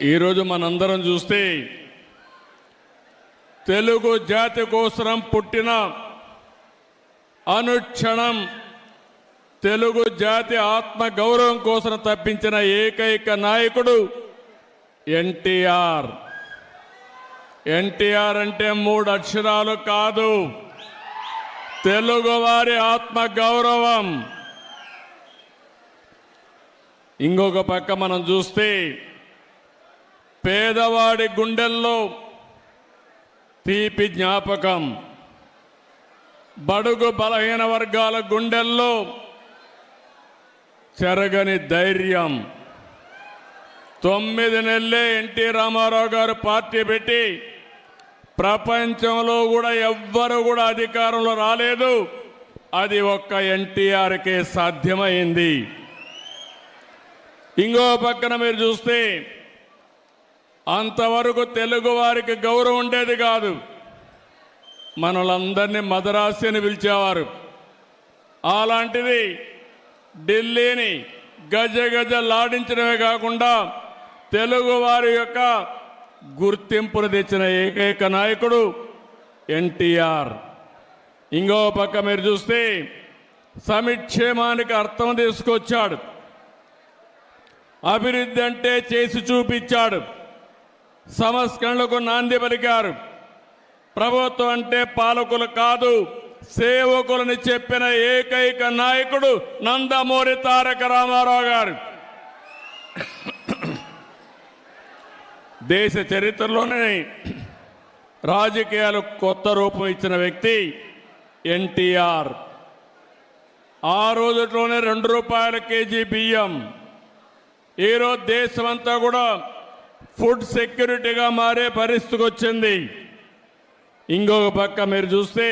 ఈరోజు మనందరం చూస్తే తెలుగు జాతి కోసం పుట్టిన అనుక్షణం తెలుగు జాతి ఆత్మ గౌరవం కోసం తప్పించిన ఏకైక నాయకుడు ఎన్టీఆర్. ఎన్టీఆర్ అంటే 3 అక్షరాలు కాదు, తెలుగువారి ఆత్మ గౌరవం. ఇంకొక పక్క మనం చూస్తే పేదవాడి గుండెల్లో తీపి జ్ఞాపకం, బడుగు బలహీన వర్గాల గుండెల్లో చెరగని ధైర్యం. 9 నెలలే ఎన్టీ రామారావు గారు పార్టీ పెట్టి ప్రపంచంలో కూడా ఎవ్వరు కూడా అధికారంలో రాలేదు. అది ఒక్క ఎన్టీఆర్కే సాధ్యమైంది. ఇంకో పక్కన మీరు చూస్తే అంతవరకు తెలుగు వారికి గౌరవం ఉండేది కాదు. మనలందరినీ మదరాసి అని పిలిచేవారు. అలాంటిది ఢిల్లీని గజగజలాడించడమే కాకుండా తెలుగు వారి యొక్క గుర్తింపును తెచ్చిన ఏకైక నాయకుడు ఎన్టీఆర్. ఇంకో పక్క మీరు చూస్తే సంక్షేమానికి అర్థం తీసుకొచ్చాడు. అభివృద్ధి అంటే చేసి చూపించాడు. సంస్కరణలకు నాంది పలికారు. ప్రభుత్వం అంటే పాలకులు కాదు, సేవకులని చెప్పిన ఏకైక నాయకుడు నందమూరి తారక రామారావు గారు. దేశ చరిత్రలోనే రాజకీయాలు కొత్త రూపం ఇచ్చిన వ్యక్తి ఎన్టీఆర్. ఆ రోజుల్లోనే 2 రూపాయల కేజీ బియ్యం. ఈరోజు దేశమంతా కూడా ఫుడ్ సెక్యూరిటీగా మారే పరిస్థితికి వచ్చింది. ఇంకొక పక్క మీరు చూస్తే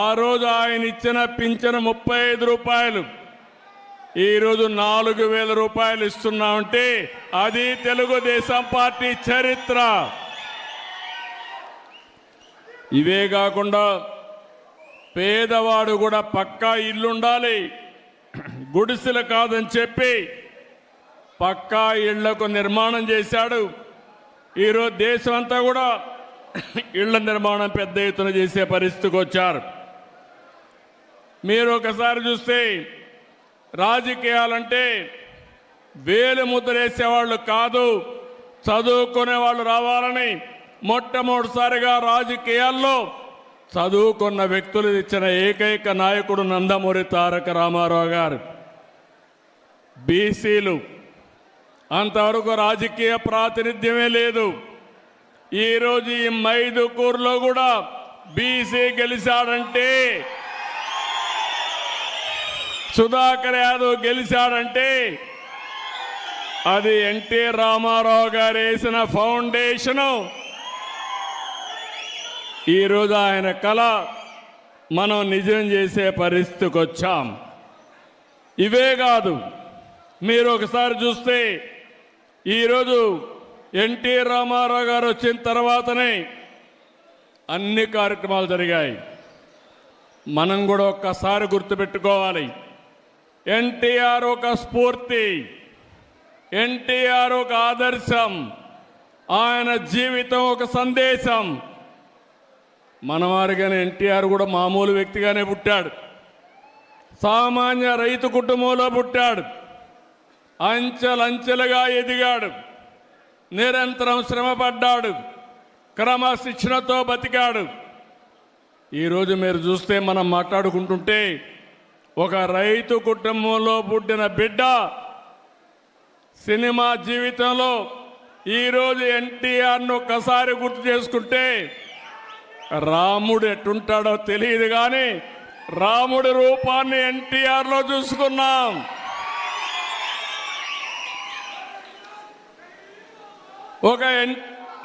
ఆ రోజు ఆయన ఇచ్చిన పింఛను 35 రూపాయలు, ఈరోజు 4,000 రూపాయలు ఇస్తున్నామంటే అది తెలుగుదేశం పార్టీ చరిత్ర. ఇవే కాకుండా పేదవాడు కూడా పక్కా ఇల్లుండాలి, గుడిసెలు కాదని చెప్పి పక్కా ఇళ్లకు నిర్మాణం చేశాడు. ఈరోజు దేశం అంతా కూడా ఇళ్ల నిర్మాణం పెద్ద ఎత్తున చేసే పరిస్థితికి వచ్చారు. మీరు ఒకసారి చూస్తే రాజకీయాలంటే వేలు ముద్రేసేవాళ్ళు కాదు, చదువుకునే వాళ్ళు రావాలని మొట్టమొదటిసారిగా రాజకీయాల్లో చదువుకున్న వ్యక్తులు ఇచ్చిన ఏకైక నాయకుడు నందమూరి తారక రామారావు గారు. బీసీలు అంతవరకు రాజకీయ ప్రాతినిధ్యమే లేదు. ఈరోజు ఈ మైదుకూరులో కూడా బీసీ గెలిచాడంటే, సుధాకర్ యాదవ్ గెలిచాడంటే అది ఎన్టీ రామారావు గారు వేసిన ఫౌండేషను. ఈరోజు ఆయన కళ మనం నిజం చేసే పరిస్థితికి వచ్చాం. ఇవే కాదు, మీరు ఒకసారి చూస్తే ఈరోజు ఎన్టీ రామారావు గారు వచ్చిన తర్వాతనే అన్ని కార్యక్రమాలు జరిగాయి. మనం కూడా ఒక్కసారి గుర్తుపెట్టుకోవాలి, ఎన్టీఆర్ ఒక స్ఫూర్తి, ఎన్టీఆర్ ఒక ఆదర్శం, ఆయన జీవితం ఒక సందేశం. మనవారిగానే ఎన్టీఆర్ కూడా మామూలు వ్యక్తిగానే పుట్టాడు. సామాన్య రైతు కుటుంబంలో పుట్టాడు. అంచెలంచెలుగా ఎదిగాడు. నిరంతరం శ్రమపడ్డాడు. క్రమశిక్షణతో బతికాడు. ఈరోజు మీరు చూస్తే మనం మాట్లాడుకుంటుంటే ఒక రైతు కుటుంబంలో పుట్టిన బిడ్డ సినిమా జీవితంలో ఈరోజు ఎన్టీఆర్ను ఒక్కసారి గుర్తు చేసుకుంటే రాముడు ఎట్టుంటాడో తెలియదు, కానీ రాముడి రూపాన్ని ఎన్టీఆర్లో చూసుకున్నాం. ఒక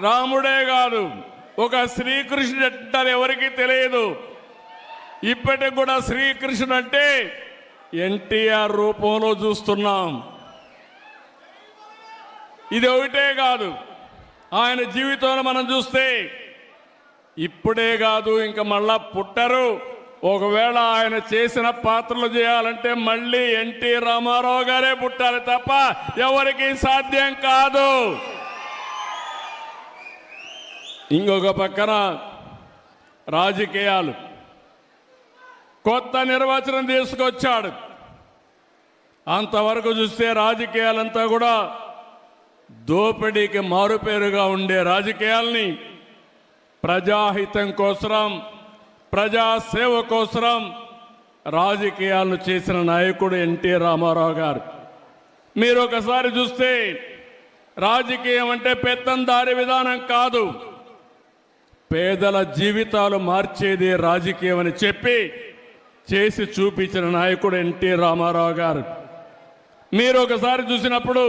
రాముడే కాదు, ఒక శ్రీకృష్ణుడు అంటారు, ఎవరికి తెలియదు. ఇప్పటికి కూడా శ్రీకృష్ణుడు అంటే ఎన్టీఆర్ రూపంలో చూస్తున్నాం. ఇది ఒకటే కాదు, ఆయన జీవితంలో మనం చూస్తే ఇప్పుడే కాదు, ఇంకా మళ్ళా పుట్టరు, ఒకవేళ ఆయన చేసిన పాత్రలు చేయాలంటే మళ్ళీ ఎన్టీ రామారావు గారే పుట్టాలి తప్ప ఎవరికి సాధ్యం కాదు. ఇంకొక పక్కన రాజకీయాలు, కొత్త నిర్వచనం తీసుకొచ్చాడు. అంతవరకు చూస్తే రాజకీయాలంతా కూడా దోపిడీకి మారుపేరుగా ఉండే రాజకీయాల్ని ప్రజాహితం కోసం, ప్రజాసేవ కోసం రాజకీయాలను చేసిన నాయకుడు ఎన్టీ రామారావు గారు. మీరు ఒకసారి చూస్తే రాజకీయం అంటే పెత్తందారి విధానం కాదు, పేదల జీవితాలు మార్చేది రాజకీయం అని చెప్పి చేసి చూపించిన నాయకుడు ఎన్టీ రామారావు గారు. మీరు ఒకసారి చూసినప్పుడు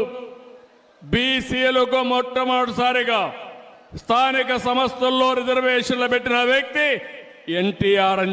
బీసీలకు మొట్టమొదటిసారిగా స్థానిక సంస్థల్లో రిజర్వేషన్లు పెట్టిన వ్యక్తి ఎన్టీఆర్ అని